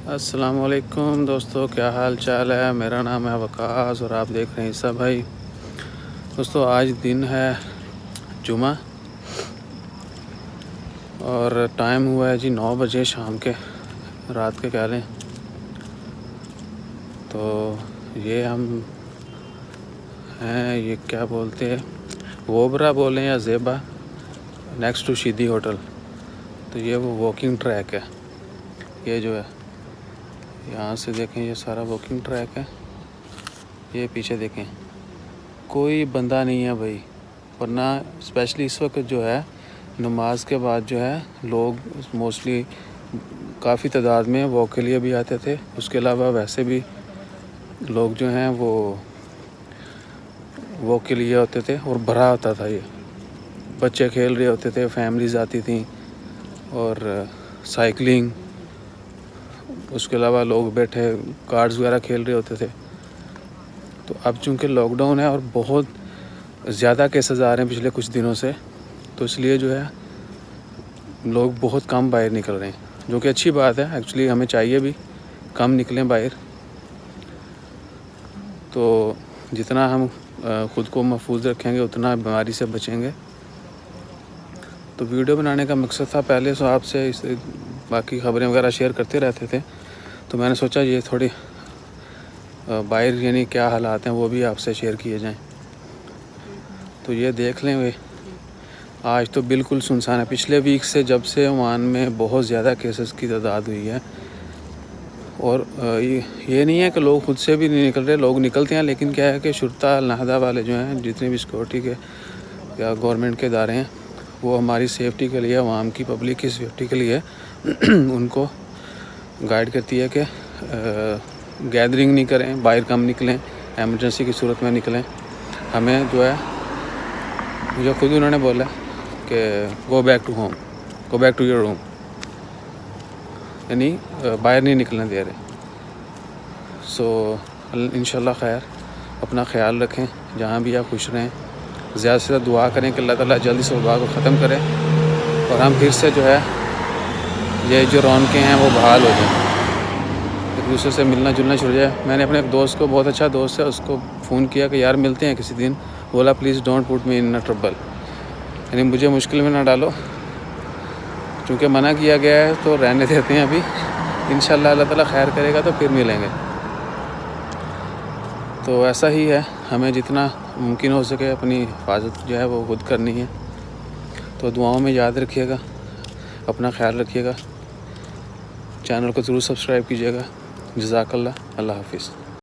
السلام علیکم دوستو، کیا حال چال ہے؟ میرا نام ہے وقاص اور آپ دیکھ رہے ہیں عیسیٰ بھائی۔ دوستو آج دن ہے جمعہ اور ٹائم ہوا ہے جی 9 بجے شام کے، رات کے کہہ لیں۔ تو یہ ہم ہیں، یہ کیا بولتے ہیں، ووبرا بولیں یا زیبا، نیکسٹ ٹو شیدی ہوٹل۔ تو یہ وہ واکنگ ٹریک ہے، یہ جو ہے یہاں سے دیکھیں، یہ سارا واکنگ ٹریک ہے۔ یہ پیچھے دیکھیں، کوئی بندہ نہیں ہے بھائی، ورنہ اسپیشلی اس وقت جو ہے نماز کے بعد جو ہے لوگ موسٹلی کافی تعداد میں واک کے لیے بھی آتے تھے۔ اس کے علاوہ ویسے بھی لوگ جو ہیں وہ واک کے لیے ہوتے تھے اور بھرا ہوتا تھا۔ یہ بچے کھیل رہے ہوتے تھے، فیملیز آتی تھیں اور سائیکلنگ، اس کے علاوہ لوگ بیٹھے کارڈز وغیرہ کھیل رہے ہوتے تھے۔ تو اب چونکہ لاک ڈاؤن ہے اور بہت زیادہ کیسز آ رہے ہیں پچھلے کچھ دنوں سے، تو اس لیے جو ہے لوگ بہت کم باہر نکل رہے ہیں، جو کہ اچھی بات ہے۔ ایکچولی ہمیں چاہیے بھی کم نکلیں باہر، تو جتنا ہم خود کو محفوظ رکھیں گے اتنا بیماری سے بچیں گے۔ تو ویڈیو بنانے کا مقصد تھا، پہلے سے آپ سے اس باقی خبریں وغیرہ شیئر کرتے رہتے تھے، تو میں نے سوچا یہ تھوڑی باہر یعنی کیا حالات ہیں وہ بھی آپ سے شیئر کیے جائیں۔ تو یہ دیکھ لیں، آج تو بالکل سنسان ہے۔ پچھلے ویک سے جب سے عمان میں بہت زیادہ کیسز کی تعداد ہوئی ہے، اور یہ نہیں ہے کہ لوگ خود سے بھی نہیں نکل رہے، لوگ نکلتے ہیں، لیکن کیا ہے کہ شرطہ النہدہ والے جو ہیں، جتنے بھی سیکورٹی کے یا گورنمنٹ کے ادارے ہیں، وہ ہماری سیفٹی کے لیے، عوام کی پبلک کی سیفٹی کے لیے ان کو گائیڈ کرتی ہے کہ گیدرنگ نہیں کریں، باہر کم نکلیں، ایمرجنسی کی صورت میں نکلیں۔ ہمیں جو ہے، مجھے خود انہوں نے بولا کہ go back to home, go back to your room, یعنی باہر نہیں نکلنے دے رہے۔ انشاءاللہ خیر، اپنا خیال رکھیں، جہاں بھی آپ خوش رہیں، زیادہ سے زیادہ دعا کریں کہ اللہ تعالیٰ جلدی سے وبا کو ختم کرے اور ہم پھر سے جو ہے یہ جو رونقیں ہیں وہ بحال ہو جائیں، ایک دوسرے سے ملنا جلنا شروع ہو جائے۔ میں نے اپنے ایک دوست کو، بہت اچھا دوست ہے، اس کو فون کیا کہ یار ملتے ہیں کسی دن، بولا please don't put me in trouble, یعنی مجھے مشکل میں نہ ڈالو، چونکہ منع کیا گیا ہے تو رہنے دیتے ہیں ابھی، انشاءاللہ اللہ تعالیٰ خیر کرے گا تو پھر ملیں گے۔ تو ایسا ہی ہے، ہمیں جتنا ممکن ہو سکے اپنی حفاظت جو ہے وہ خود کرنی ہے۔ تو دعاؤں میں یاد رکھیے گا، اپنا خیال رکھیے گا، چینل کو ضرور سبسکرائب کیجیے گا۔ جزاک اللہ، اللہ حافظ۔